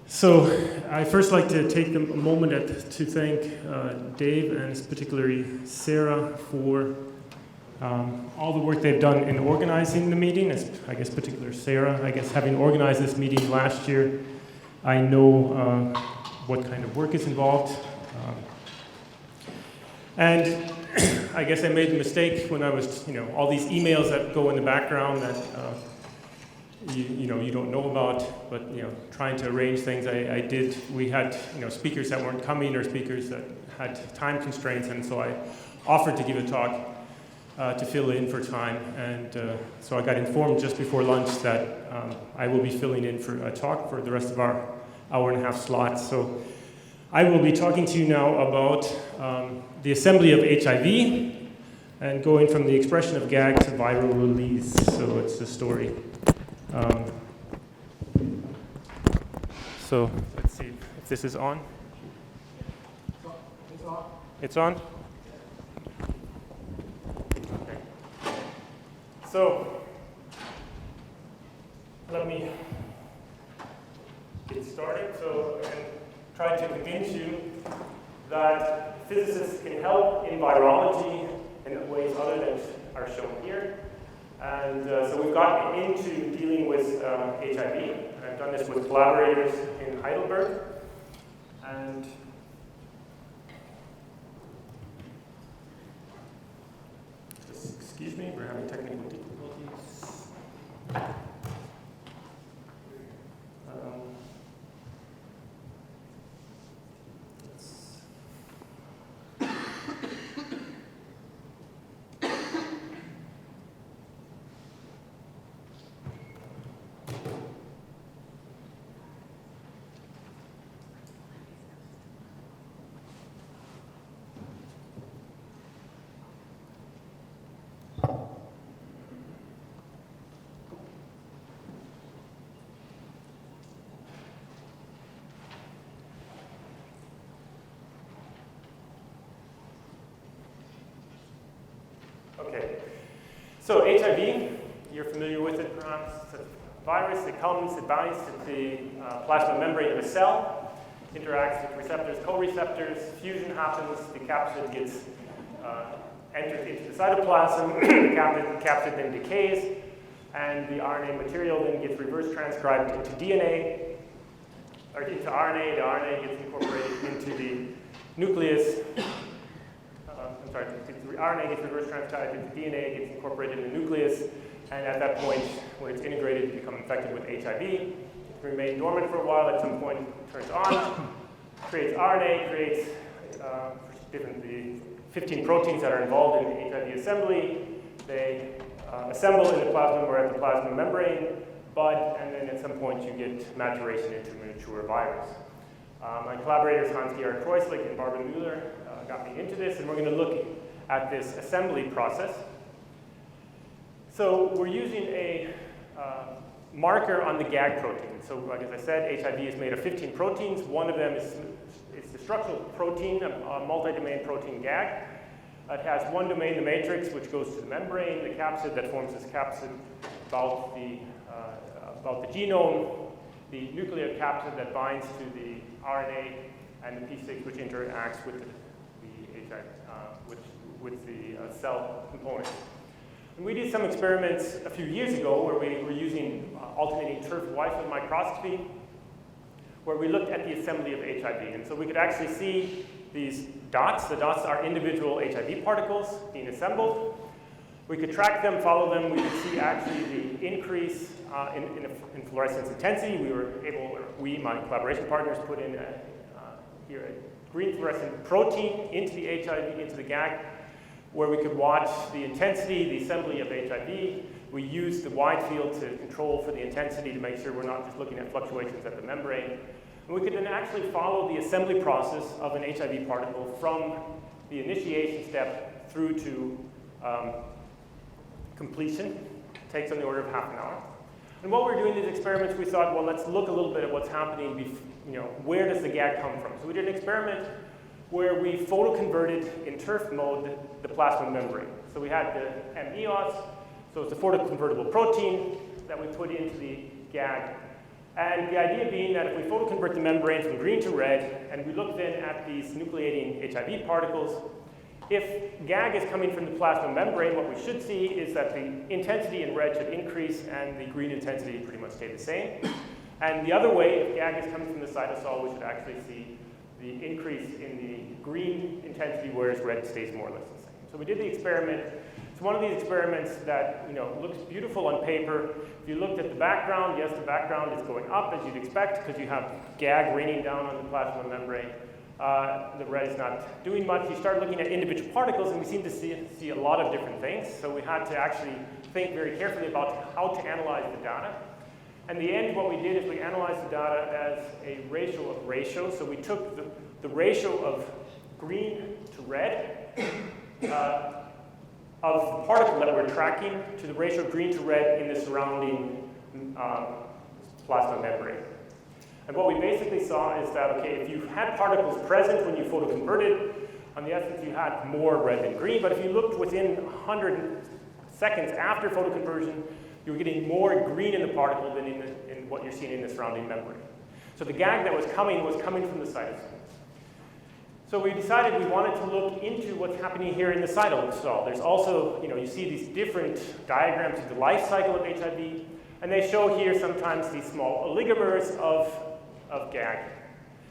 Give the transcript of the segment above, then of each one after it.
So I'd first like to take a moment to thank Dave and particularly Sarah for all the work they've done in organizing the meeting. I guess particularly Sarah, having organized this meeting last year, I know what kind of work is involved. And I guess I made the mistake when I was, all these emails that go in the background that you don't know about, but trying to arrange things. We had speakers that weren't coming or speakers that had time constraints, and so I offered to give a talk to fill in for time, and so I got informed just before lunch that I will be filling in for a talk for the rest of our hour-and-a-half slots. So I will be talking to you now about the assembly of HIV and going from the expression of gag to viral release. So it's the story. So let's see if this is on. It's on. It's on? Okay. So let me get started. So I'm trying to convince you that physicists can help in virology in ways other than are shown here. And so we've gotten into dealing with HIV. I've done this with collaborators in Heidelberg. And just excuse me, we're having technical difficulties. Okay, so HIV, you're familiar with it perhaps. It's a virus that comes, it binds to the plasma membrane of a cell, interacts with receptors, co-receptors, fusion happens, the capsid gets entered into the cytoplasm, the capsid then decays, and the RNA material then gets reverse transcribed into DNA, or into RNA. The RNA gets incorporated into the nucleus. The RNA gets reverse transcribed into DNA, gets incorporated in the nucleus, and at that point, when it's integrated, you become infected with HIV. It can remain dormant for a while, at some point it turns on, creates RNA, creates the 15 proteins that are involved in the HIV assembly. They assemble in the plasma or at the plasma membrane, bud, and then at some point you get maturation into a mature virus. My collaborators Hans-Georg Kreuzlich and Barbara Müller got me into this, and we're going to look at this assembly process. So we're using a marker on the gag protein. So like as I said, HIV is made of 15 proteins. One of them is the structural protein, a multi-domain protein gag. It has one domain, the matrix, which goes to the membrane, the capsid that forms this capsid about the genome, the nuclear capsid that binds to the RNA, and the P6 which interacts with the cell component. And we did some experiments a few years ago where we were using alternating turf wide field microscopy, where we looked at the assembly of HIV. And so we could actually see these dots. The dots are individual HIV particles being assembled. We could track them, follow them. We could see actually the increase in fluorescence intensity. My collaboration partners, put in here a green fluorescent protein into the HIV, into the gag, where we could watch the intensity, the assembly of HIV. We used the wide field to control for the intensity to make sure we're not just looking at fluctuations at the membrane. And we could then actually follow the assembly process of an HIV particle from the initiation step through to completion. It takes on the order of half an hour. And while we were doing these experiments, we thought, well, let's look a little bit at what's happening, where does the gag come from? So we did an experiment where we photoconverted in TERF mode the plasma membrane. So we had the MEOS, so it's a photoconvertible protein that we put into the gag. And the idea being that if we photoconvert the membrane from green to red, and we look then at these nucleating HIV particles, if GAG is coming from the plasma membrane, what we should see is that the intensity in red should increase and the green intensity pretty much stay the same. And the other way, if GAG is coming from the cytosol, we should actually see the increase in the green intensity, whereas red stays more or less the same. So we did the experiment. It's one of these experiments that looks beautiful on paper. If you looked at the background, yes, the background is going up as you'd expect because you have GAG raining down on the plasma membrane. The red is not doing much. You start looking at individual particles, and we seem to see a lot of different things. So we had to actually think very carefully about how to analyze the data. In the end, what we did is we analyzed the data as a ratio of ratios. So we took the ratio of green to red of the particle that we're tracking to the ratio of green to red in the surrounding plasma membrane. And what we basically saw is that, okay, if you had particles present when you photoconverted, on the essence you had more red than green, but if you looked within 100 seconds after photoconversion, you were getting more green in the particle than in what you're seeing in the surrounding membrane. So the GAG that was coming from the cytosol. So we decided we wanted to look into what's happening here in the cytosol. There's also, you see these different diagrams of the life cycle of HIV, and they show here sometimes these small oligomers of GAG.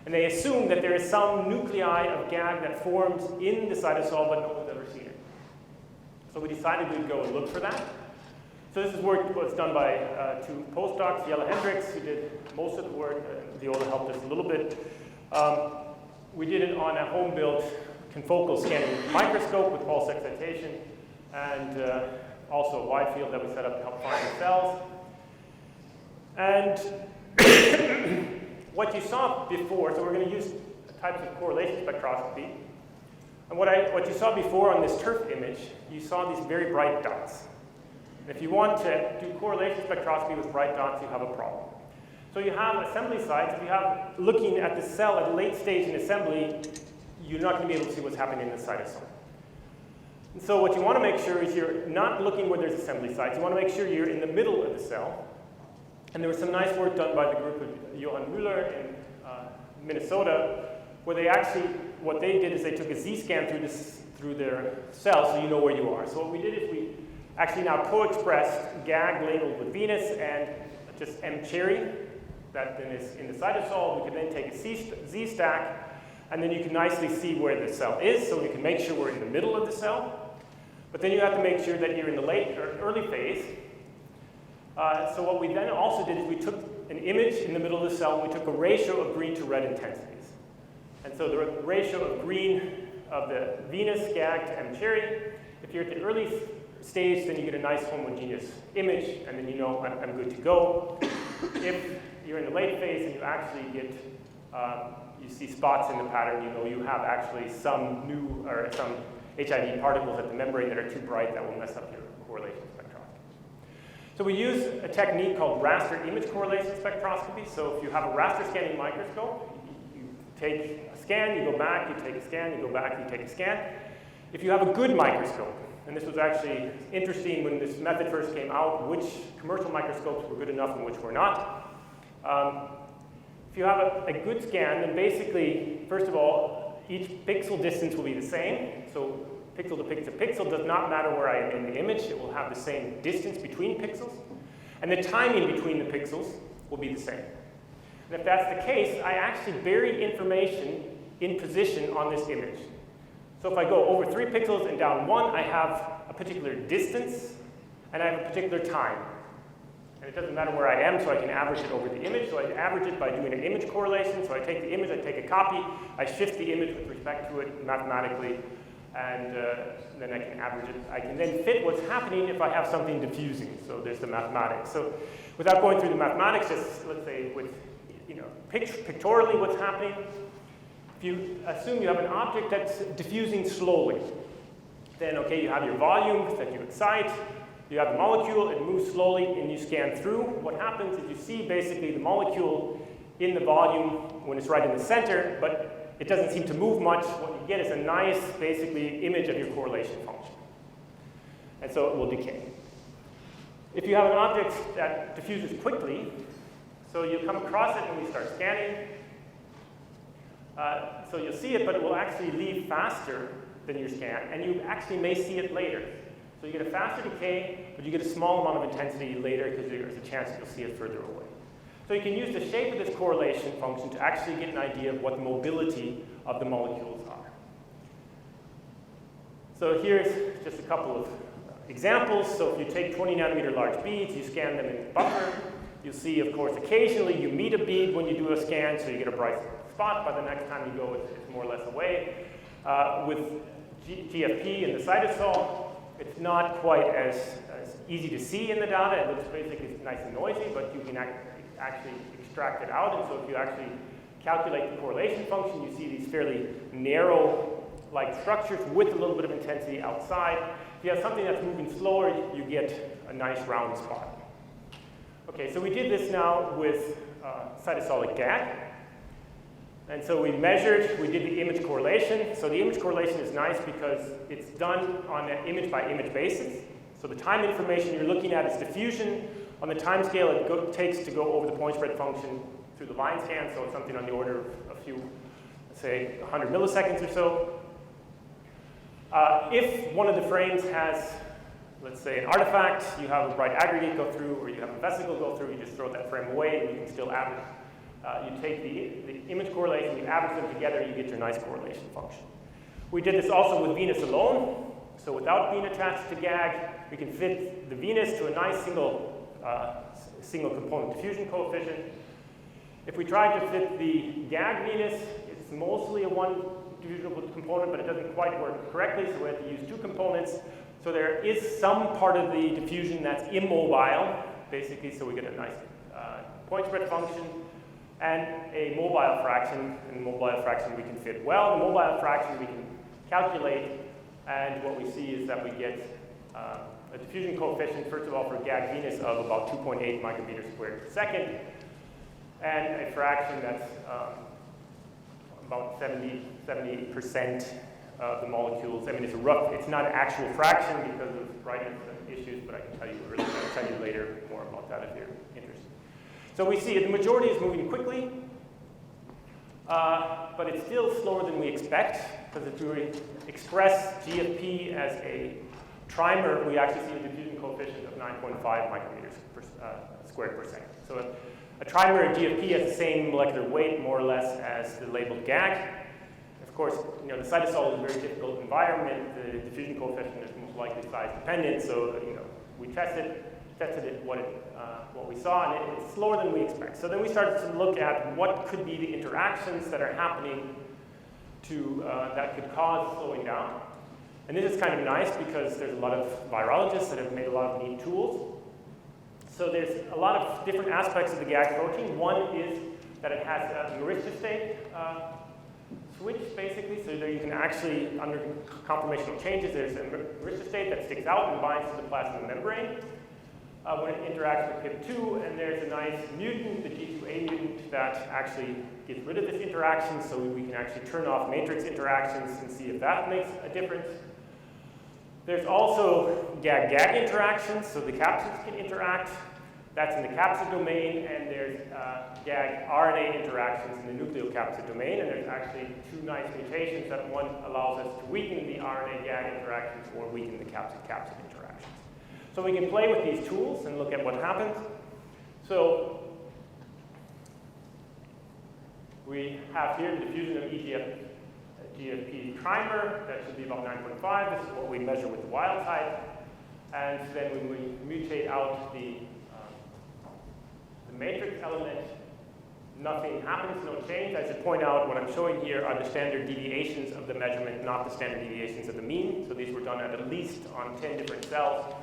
And they assume that there is some nuclei of GAG that forms in the cytosol, but no one's ever seen it. So we decided we'd go and look for that. So this is work that was done by two postdocs, Jelle Hendricks, who did most of the work. Viola helped us a little bit. We did it on a home-built confocal scanning microscope with pulse excitation, and also a wide field that we set up to help find the cells. And what you saw before, so we're going to use types of correlation spectroscopy. And what you saw before on this turf image, you saw these very bright dots. And if you want to do correlation spectroscopy with bright dots, you have a problem. So you have assembly sites. If you have looking at the cell at a late stage in assembly, you're not going to be able to see what's happening in the cytosol. And so what you want to make sure is you're not looking where there's assembly sites. You want to make sure you're in the middle of the cell. And there was some nice work done by the group of Johan Müller in Minnesota, where they actually, what they did is they took a Z-scan through their cell so you know where you are. So what we did is we actually now co-expressed GAG labeled with Venus and just M cherry that then is in the cytosol. We could then take a Z-stack, and then you can nicely see where the cell is, so you can make sure we're in the middle of the cell. But then you have to make sure that you're in the late or early phase. So what we then also did is we took an image in the middle of the cell, and we took a ratio of green to red intensities. And so the ratio of green of the Venus GAG to M cherry, if you're at the early stage, then you get a nice homogeneous image, and then you know I'm good to go. If you're in the late phase and you actually get, you see spots in the pattern, you know you have actually some new or some HIV particles at the membrane that are too bright that will mess up your correlation spectroscopy. So we use a technique called Raster image correlation spectroscopy. So if you have a Raster scanning microscope, you take a scan, you go back, you take a scan, you go back, you take a scan. If you have a good microscope, and this was actually interesting when this method first came out, which commercial microscopes were good enough and which were not. If you have a good scan, then basically, first of all, each pixel distance will be the same. So pixel to pixel does not matter where I am in the image. It will have the same distance between pixels. And the timing between the pixels will be the same. And if that's the case, I actually bury information in position on this image. So if I go over 3 pixels and down 1, I have a particular distance, and I have a particular time. And it doesn't matter where I am, so I can average it over the image. So I average it by doing an image correlation. So I take the image, I take a copy, I shift the image with respect to it mathematically, and then I can average it. I can then fit what's happening if I have something diffusing. So there's the mathematics. So without going through the mathematics, just let's say with pictorially what's happening. If you assume you have an object that's diffusing slowly, then okay, you have your volume that you excite. You have the molecule, it moves slowly, and you scan through. What happens is you see basically the molecule in the volume when it's right in the center, but it doesn't seem to move much. What you get is a nice, basically, image of your correlation function. And so it will decay. If you have an object that diffuses quickly, So you'll come across it when we start scanning. So you'll see it, but it will actually leave faster than your scan, and you actually may see it later. So you get a faster decay, but you get a small amount of intensity later because there's a chance that you'll see it further away. So you can use the shape of this correlation function to actually get an idea of what the mobility of the molecules are. So here's just a couple of examples. So if you take 20 nanometer large beads, you scan them in the buffer. You'll see, of course, occasionally you meet a bead when you do a scan, so you get a bright spot. By the next time you go, it's more or less away. With GFP and the cytosol, it's not quite as easy to see in the data. It looks basically nice and noisy, but you can actually extract it out. And so if you actually calculate the correlation function, you see these fairly narrow-like structures with a little bit of intensity outside. If you have something that's moving slower, you get a nice round spot. Okay, so we did this now with cytosolic GAG. And so we did the image correlation. So the image correlation is nice because it's done on an image-by-image basis. So the time information you're looking at is diffusion. On the time scale it takes to go over the point spread function through the line scan, so it's something on the order of a few, let's say 100 milliseconds or so. If one of the frames has, let's say, an artifact, you have a bright aggregate go through, or you have a vesicle go through, you just throw that frame away and you can still average. You take the image correlation, you average them together, you get your nice correlation function. We did this also with Venus alone. So without being attached to GAG, we can fit the Venus to a nice single component diffusion coefficient. If we tried to fit the GAG Venus, it's mostly a one diffusion component, but it doesn't quite work correctly, so we have to use two components. So there is some part of the diffusion that's immobile, basically, so we get a nice point spread function and a mobile fraction. And the mobile fraction we can fit well. The mobile fraction we can calculate, and what we see is that we get a diffusion coefficient, first of all, for GAG Venus of about 2.8 micrometers squared per second, and a fraction that's about 78% of the molecules. I mean, it's not an actual fraction because of brightness issues, but I can tell you later more about that if you're interested. So we see the majority is moving quickly, but it's still slower than we expect, because if we express GFP as a trimer, we actually see a diffusion coefficient of 9.5 micrometers squared per second. So a trimer of GFP has the same molecular weight, more or less, as the labeled GAG. Of course, the cytosol is a very difficult environment. The diffusion coefficient is most likely size dependent, so we tested it what we saw, and it's slower than we expect. So then we started to look at what could be the interactions that are happening that could cause slowing down. And this is kind of nice because there's a lot of virologists that have made a lot of neat tools. So there's a lot of different aspects of the GAG protein. One is that it has a Raster state switch, basically, so that you can actually, under conformational changes, there's a Raster state that sticks out and binds to the plasma membrane when it interacts with PIP2, and there's a nice mutant, the G2A mutant, that actually gets rid of this interaction, so we can actually turn off matrix interactions and see if that makes a difference. There's also GAG-GAG interactions, so the capsids can interact. That's in the capsid domain, and there's GAG-RNA interactions in the nucleocapsid domain, and there's actually two nice mutations that one allows us to weaken the RNA-GAG interactions or weaken the capsid-capsid interactions. So we can play with these tools and look at what happens. So we have here the diffusion of GFP trimer. That should be about 9.5. This is what we measure with the wild type. And then when we mutate out the matrix element, nothing happens, no change. I should point out what I'm showing here are the standard deviations of the measurement, not the standard deviations of the mean. So these were done at least on 10 different cells.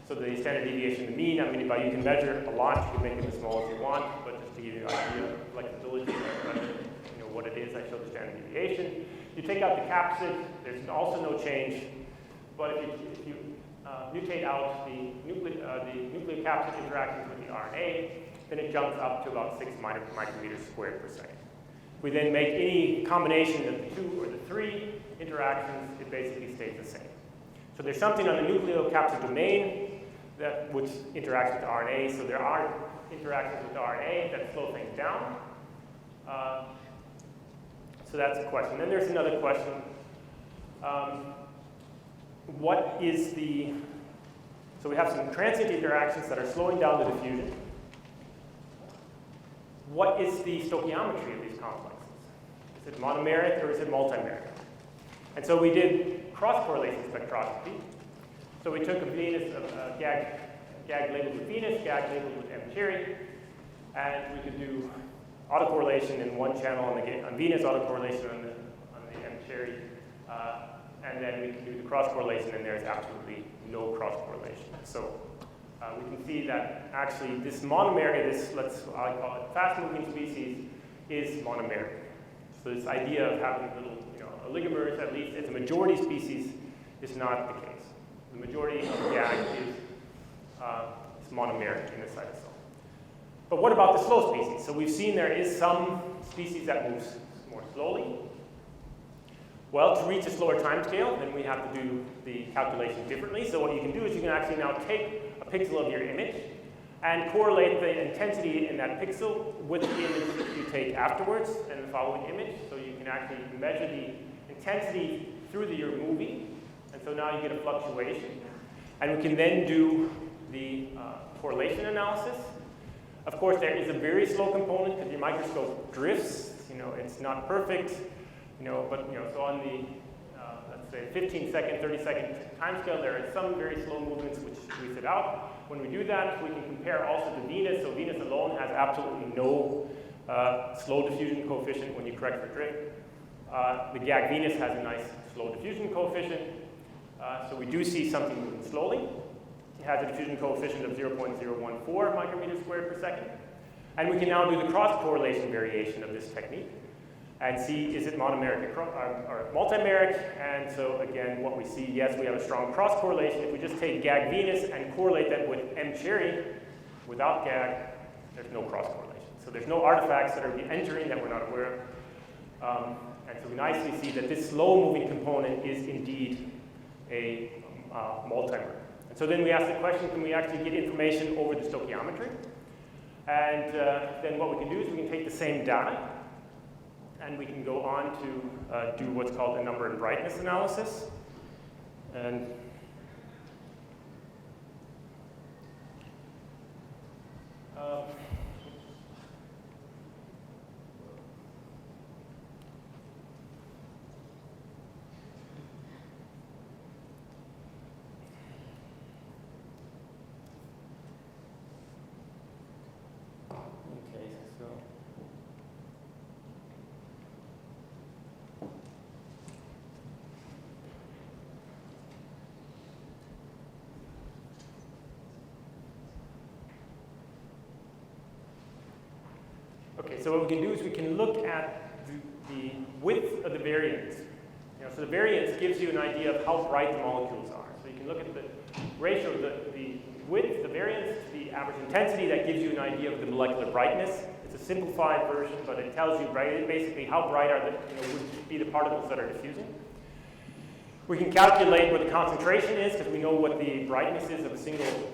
So the standard deviation of the mean, I mean, you can measure a lot, you can make it as small as you want, but just to give you an idea of flexibility of what it is, I showed the standard deviation. You take out the capsid, there's also no change, but if you mutate out the nucleocapsid interactions with the RNA, then it jumps up to about 6 micrometers squared per second. If we then make any combination of the 2 or the 3 interactions, it basically stays the same. So there's something on the nucleocapsid domain which interacts with the RNA, so there are interactions with RNA that slow things down. So that's a question. Then there's another question. What is the, so we have some transient interactions that are slowing down the diffusion. What is the stoichiometry of these complexes? Is it monomeric or is it multimeric? And so we did cross-correlation spectroscopy. So we took a Venus, a GAG labeled with Venus, GAG labeled with M-Cherry, and we could do autocorrelation in one channel on Venus, autocorrelation on the M-Cherry, and then we can do the cross-correlation, and there's absolutely no cross-correlation. So we can see that actually this monomeric, I call it fast-moving species, is monomeric. So this idea of having little, oligomers, at least it's a majority species, is not the case. The majority of GAG is monomeric in the cytosol. But what about the slow species? So we've seen there is some species that moves more slowly. Well, to reach a slower time scale, then we have to do the calculation differently. So what you can do is you can actually now take a pixel of your image and correlate the intensity in that pixel with the image that you take afterwards and the following image. So you can actually measure the intensity through your movie. And so now you get a fluctuation. And we can then do the correlation analysis. Of course, there is a very slow component because your microscope drifts. It's not perfect. But so on the let's say 15-second, 30-second time scale, there are some very slow movements which we set out. When we do that, we can compare also to Venus. So Venus alone has absolutely no slow diffusion coefficient when you correct for drift. The GAG Venus has a nice slow diffusion coefficient. So we do see something moving slowly. It has a diffusion coefficient of 0.014 micrometers squared per second. And we can now do the cross-correlation variation of this technique and see is it monomeric or multimeric. And so again, what we see, yes, we have a strong cross-correlation. If we just take GAG Venus and correlate that with M-Cherry without GAG, there's no cross-correlation. So there's no artifacts that are entering that we're not aware of. And so we nicely see that this slow-moving component is indeed a multimer. And so then we ask the question, can we actually get information over the stoichiometry? And then what we can do is we can take the same data and we can go on to do what's called a number and brightness analysis. And so what we can do is we can look at the width of the variance. So the variance gives you an idea of how bright the molecules are. So you can look at the ratio of the width, the variance, to the average intensity. That gives you an idea of the molecular brightness. It's a simplified version, but it tells you basically how bright are would be the particles that are diffusing. We can calculate what the concentration is because we know what the brightness is of a single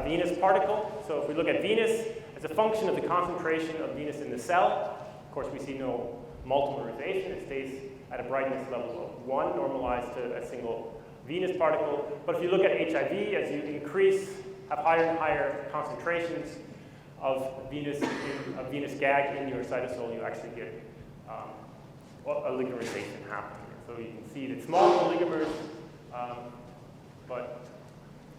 Venus particle. So if we look at Venus, as a function of the concentration of Venus in the cell, of course we see no multimerization. It stays at a brightness level of 1, normalized to a single Venus particle. But if you look at HIV, as you have higher and higher concentrations of Venus GAG in your cytosol, you actually get oligomerization happening. So you can see that small oligomers, but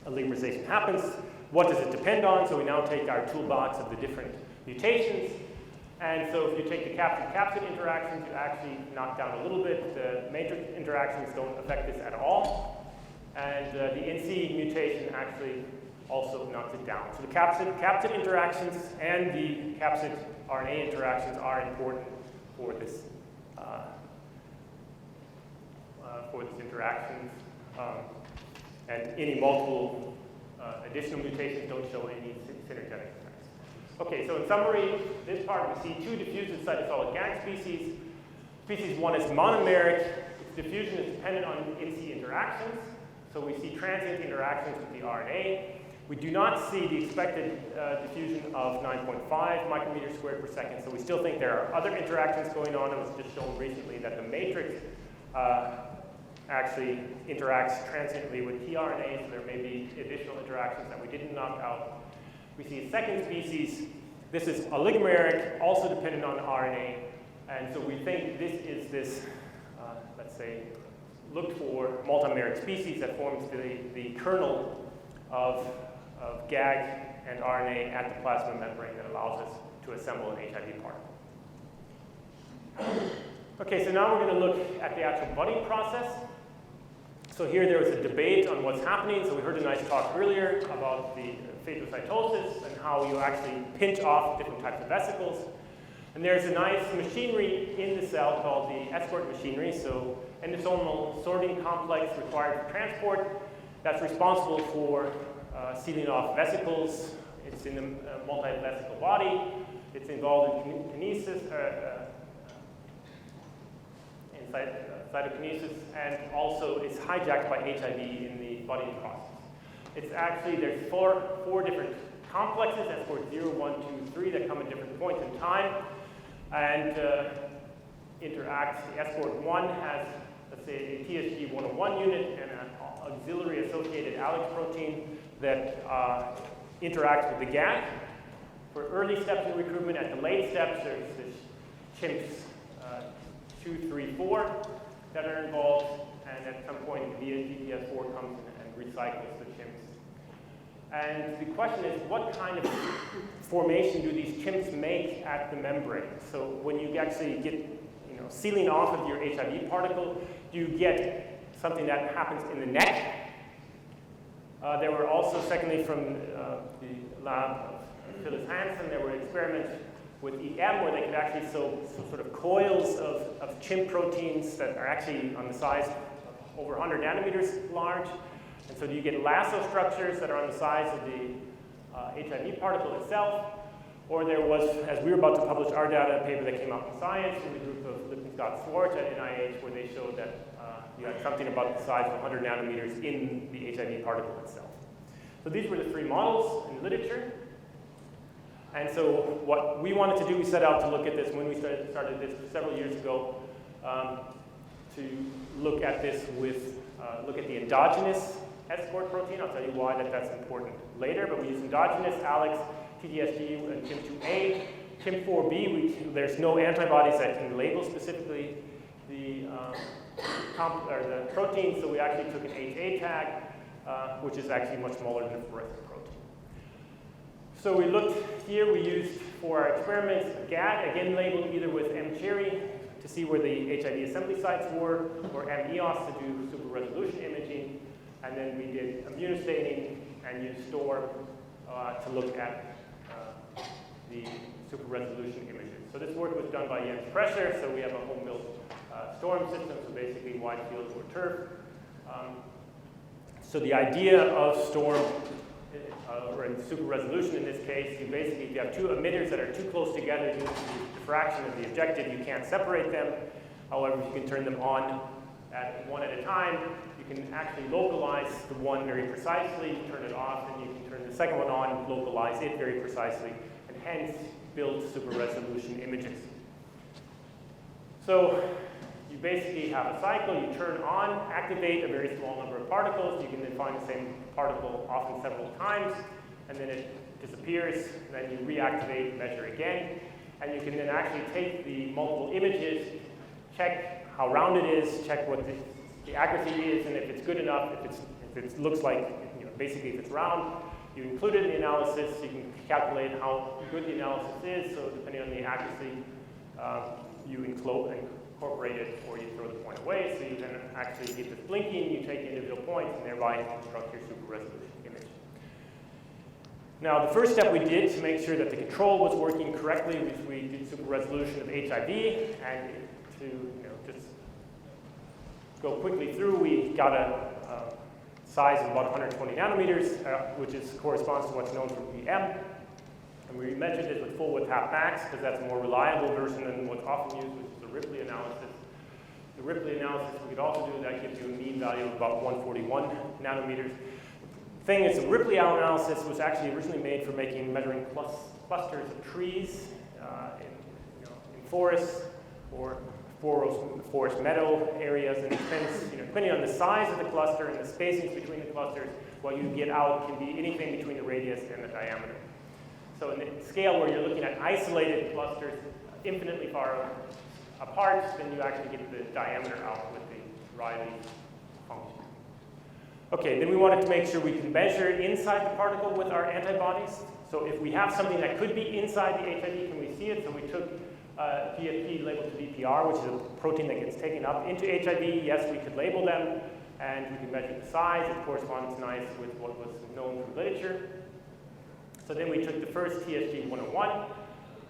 oligomerization happens. What does it depend on? So we now take our toolbox of the different mutations. And so if you take the capsid-capsid interactions, you actually knock down a little bit. The matrix interactions don't affect this at all. And the NC mutation actually also knocks it down. So the capsid interactions and the capsid RNA interactions are important for this interaction. And any multiple additional mutations don't show any synergetic effects. Okay, so in summary, this part we see two diffusive cytosolic GAG species. Species 1 is monomeric. Its diffusion is dependent on NC interactions. So we see transient interactions with the RNA. We do not see the expected diffusion of 9.5 micrometers squared per second, so we still think there are other interactions going on. It was just shown recently that the matrix actually interacts transiently with tRNA, so there may be additional interactions that we didn't knock out. We see a second species. This is oligomeric, also dependent on RNA, and so we think this is this, let's say, looked for multimeric species that forms the kernel of GAG and RNA at the plasma membrane that allows us to assemble an HIV particle. Okay, so now we're going to look at the actual budding process. So here there was a debate on what's happening. So we heard a nice talk earlier about the phagocytosis and how you actually pinch off different types of vesicles. And there's a nice machinery in the cell called the escort machinery. So endosomal sorting complex required for transport that's responsible for sealing off vesicles. It's in the multi-vesicle body. It's involved in kinesis, cytokinesis, and also it's hijacked by HIV in the budding process. It's actually, there's four different complexes, escort 0, 1, 2, 3, that come at different points in time and interacts. The escort 1 has, let's say, a TSG 101 unit and an auxiliary associated Alex protein that interacts with the GAG. For early steps in recruitment, at the late steps, there's this chimps 2, 3, 4 that are involved, and at some point the DPS4 comes and recycles the chimps. And the question is, what kind of formation do these chimps make at the membrane? So when you actually get sealing off of your HIV particle, do you get something that happens in the neck? There were also, secondly, from the lab of Phyllis Hansen, there were experiments with EM where they could actually sew sort of coils of chimp proteins that are actually on the size of over 100 nanometers large. And so do you get lasso structures that are on the size of the HIV particle itself? Or there was, as we were about to publish our data, a paper that came out in Science from the group of Lipton-Scott-Schwartz at NIH, where they showed that you had something about the size of 100 nanometers in the HIV particle itself. So these were the three models in literature. And so what we wanted to do, we set out to look at this when we started this several years ago, to look at this with, look at the endogenous escort protein. I'll tell you why that's important later, but we use endogenous Alex, TDSG, and CHIM2A. CHIM4B, there's no antibodies that can label specifically the protein, so we actually took an HA tag, which is actually much smaller than a fluorescent protein. So we looked here, we used for our experiments GAG, again labeled either with M-Cherry to see where the HIV assembly sites were, or M-EOS to do super resolution imaging, and then we did immunostaining and used STORM to look at the super resolution images. So this work was done by Jens Prescher, so we have a home-built STORM system, so basically wide field or turf. So the idea of STORM, or in super resolution in this case, if you have two emitters that are too close together due to the diffraction of the objective, you can't separate them. However, if you can turn them on one at a time, you can actually localize the one very precisely, turn it off, and you can turn the second one on, localize it very precisely, and hence build super resolution images. So you basically have a cycle, you turn on, activate a very small number of particles, you can then find the same particle often several times, and then it disappears, and then you reactivate, measure again, and you can then actually take the multiple images, check how round it is, check what the accuracy is, and if it's good enough, if it looks like, basically if it's round, you include it in the analysis, you can calculate how good the analysis is, so depending on the accuracy, you incorporate it or you throw the point away, so you can actually get this blinking, you take individual points, and thereby construct your super resolution image. Now, the first step we did to make sure that the control was working correctly was we did super resolution of HIV, and to just go quickly through, we got a size of about 120 nanometers, which corresponds to what's known from EM. And we measured it with full width half max, because that's a more reliable version than what's often used, which is the Ripley analysis. The Ripley analysis we could also do, that gives you a mean value of about 141 nanometers. thing is, the Ripley Analysis was actually originally made for measuring clusters of trees in forests or forest meadow areas, and depending on the size of the cluster and the spacings between the clusters, what you get out can be anything between the radius and the diameter. So in the scale where you're looking at isolated clusters infinitely far apart, then you actually get the diameter out with the Riley function. Okay, then we wanted to make sure we could measure inside the particle with our antibodies. So if we have something that could be inside the HIV, can we see it? So we took GFP labeled to VPR, which is a protein that gets taken up into HIV. Yes, we could label them, and we could measure the size. It corresponds nice with what was known from literature. So then we took the first TSG101,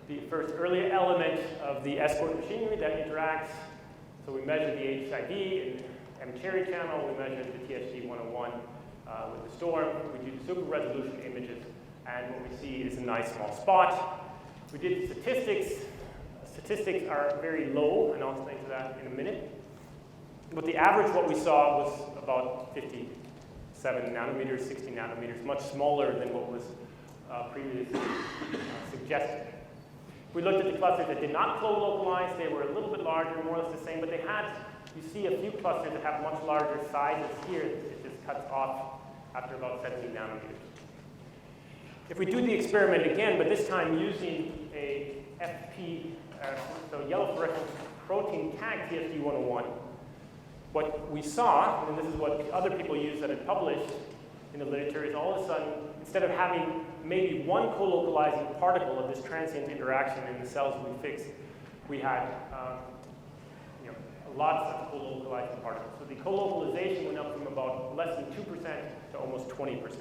the first early element of the escort machinery that interacts. So we measured the HIV in M-cherry channel. We measured the TSG101 with the storm. We did super resolution images, and what we see is a nice small spot. We did statistics. Statistics are very low, and I'll explain to that in a minute. But the average, what we saw was about 57 nanometers, 60 nanometers, much smaller than what was previously suggested. We looked at the clusters that did not co-localize. They were a little bit larger, more or less the same, but they had, you see a few clusters that have much larger sizes here. It just cuts off after about 70 nanometers. If we do the experiment again, but this time using a FP, so yellow fluorescent protein tag TSG101, what we saw, and this is what other people use that had published in the literature, is all of a sudden, instead of having maybe one co-localizing particle of this transient interaction in the cells we fixed, we had lots of co-localizing particles. So the co-localization went up from about less than 2% to almost 20%. So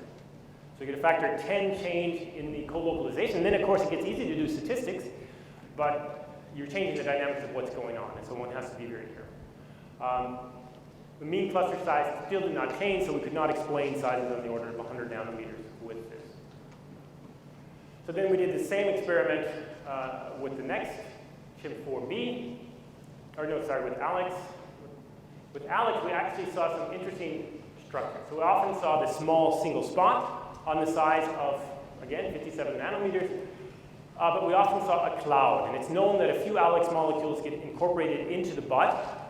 you get a factor 10 change in the co-localization. And then, of course, it gets easy to do statistics, but you're changing the dynamics of what's going on, and so one has to be very careful. The mean cluster size still did not change, so we could not explain sizes on the order of 100 nanometers with this. So then we did the same experiment with the next, CHIM4B, with Alex. With Alex, we actually saw some interesting structure. So we often saw this small single spot on the size of, again, 57 nanometers. But we often saw a cloud, and it's known that a few Alex molecules get incorporated into the butt,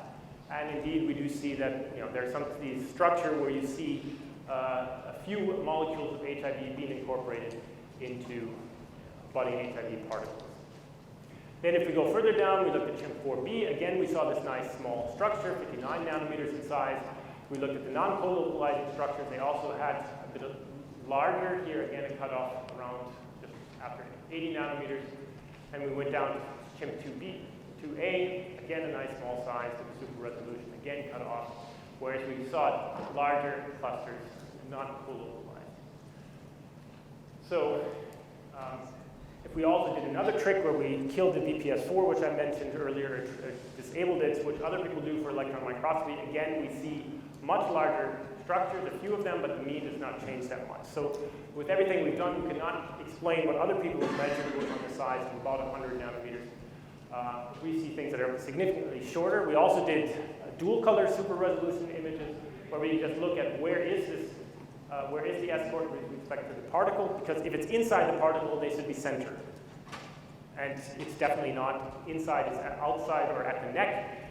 and indeed we do see that there's some structure where you see a few molecules of HIV being incorporated into budding HIV particles. Then if we go further down, we looked at CHIM4B. Again, we saw this nice small structure, 59 nanometers in size. We looked at the non-co-localizing structures. They also had a bit of larger here, again, a cutoff around just after 80 nanometers. And we went down to CHIM2B, 2A, again, a nice small size with super resolution, again, cut off, whereas we saw larger clusters, not co-localized. So if we also did another trick where we killed the VPS4, which I mentioned earlier, or disabled it, which other people do for electron microscopy, again, we see much larger structures, a few of them, but the mean does not change that much. So with everything we've done, we cannot explain what other people have measured on the size of about 100 nanometers. We see things that are significantly shorter. We also did dual color super resolution images where we just look at where is the escort with respect to the particle, because if it's inside the particle, they should be centered. And it's definitely not inside, it's outside or at the neck.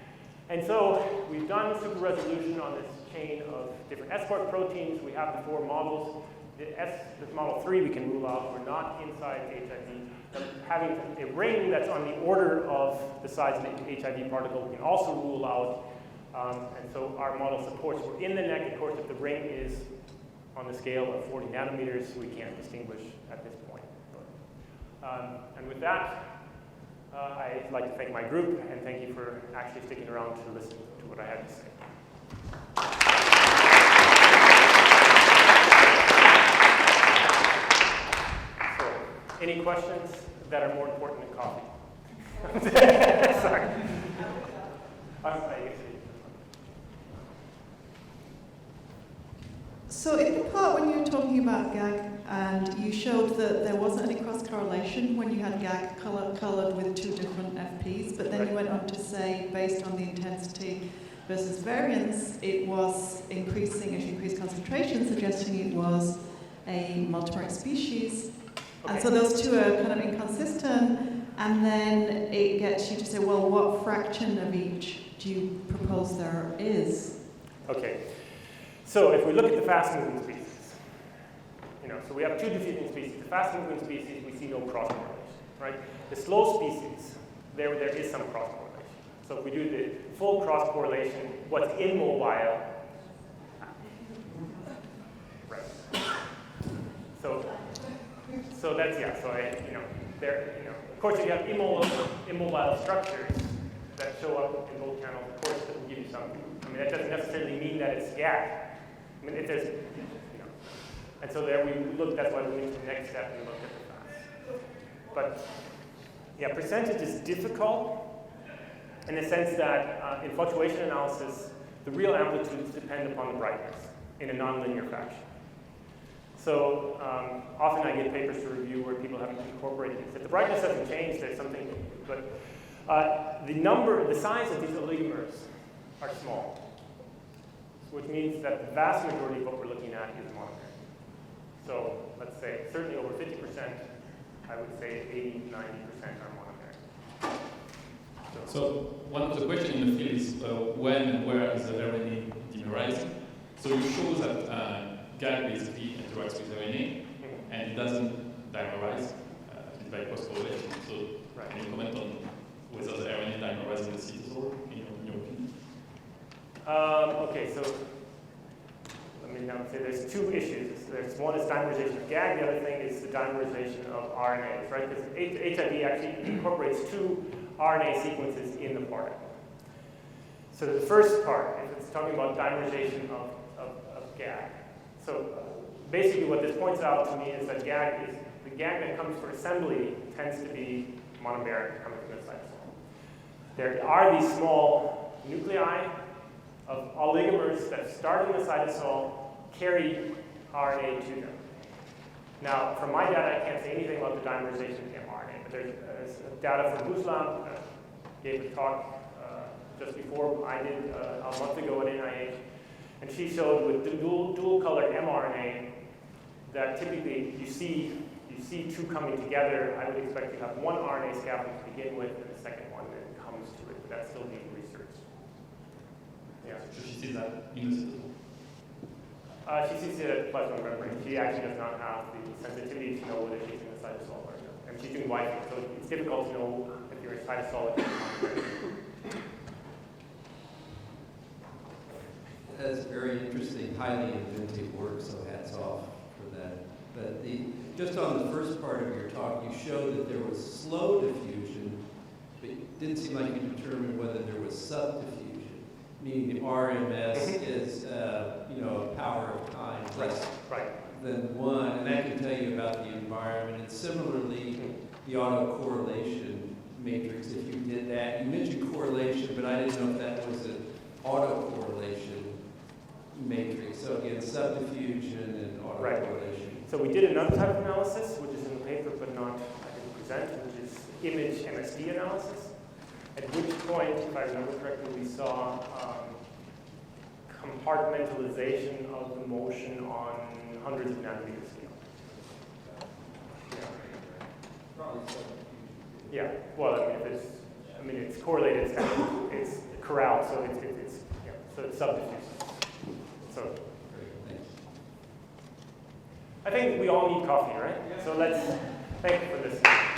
And so we've done super resolution on this chain of different escort proteins. We have the 4 models. This model 3 we can rule out. We're not inside HIV. But having a ring that's on the order of the size of the HIV particle, we can also rule out. And so our model supports we're in the neck. Of course, if the ring is on the scale of 40 nanometers, we can't distinguish at this point. And with that, I'd like to thank my group, and thank you for actually sticking around to listen to what I had to say. So, any questions that are more important than coffee? Sorry. So in the part when you were talking about GAG, and you showed that there wasn't any cross-correlation when you had GAG colored with 2 different FPs, but then you went on to say, based on the intensity, versus variance, it was increasing as you increase concentration, suggesting it was a multimeric species. Okay. And so those two are kind of inconsistent, and then it gets you to say, well, what fraction of each do you propose there is? Okay. So if we look at the fast-moving species, so we have two diffusing species. The fast-moving species, we see no cross-correlation, right? The slow species, there is some cross-correlation. So if we do the full cross-correlation, what's immobile, right? So that's, yeah, so of course, if you have immobile structures that show up in both channels, of course, that will give you some. I mean, that doesn't necessarily mean that it's GAG. I mean, if there's, and so there we look, that's why we went to the next step and looked at the class. But yeah, percentage is difficult in the sense that in fluctuation analysis, the real amplitudes depend upon the brightness in a nonlinear fashion. So often I get papers to review where people have incorporated this. If the brightness doesn't change, there's something, but the size of these oligomers are small, which means that the vast majority of what we're looking at is monomeric. So let's say certainly over 50%, I would say 80, 90% are monomeric. So one of the questions in the field is when and where is the RNA dimerizing? So you show that GAG basically interacts with RNA and it doesn't dimerize by cross-correlation. So can you comment on whether the RNA dimerizing the cytosol in your opinion? Okay, so let me now say there's two issues. One is dimerization of GAG, the other thing is the dimerization of RNAs, right? Because HIV actually incorporates two RNA sequences in the particle. So the first part, if it's talking about dimerization of GAG. So basically what this points out to me is that the GAG that comes for assembly tends to be monomeric coming from the cytosol. There are these small nuclei of oligomers that start in the cytosol, carry RNA to them. Now, from my data, I can't say anything about the dimerization of mRNA, but there's data from Buslam, gave a talk just before I did a month ago at NIH, and she showed with the dual-colored mRNA that typically you see two coming together. I would expect you have one RNA scaffold to begin with, and the second one that comes to it, but that's still being researched. Yeah. So she sees that in the cytosol? She sees it at plasma membrane. She actually does not have the sensitivity to know whether she's in the cytosol or not. And she's doing Wi-Fi, so it's difficult to know if you're in cytosol. That's very interesting, highly inventive work, so hats off for that. But just on the first part of your talk, you showed that there was slow diffusion, but it didn't seem like you determined whether there was subdiffusion, meaning the RMS is a power of time less than one, and that can tell you about the environment. And similarly, the autocorrelation matrix, if you did that, you mentioned correlation, but I didn't know if that was an autocorrelation matrix. So again, subdiffusion and autocorrelation. So we did another type of analysis, which is in the paper but not I didn't present, which is image MSD analysis. At which point, if I remember correctly, we saw compartmentalization of the motion on hundreds of nanometer scale. Yeah. Well, it's correlated. It's corralled, so it's subdiffused. So I think we all need coffee, right? So let's thank you for listening.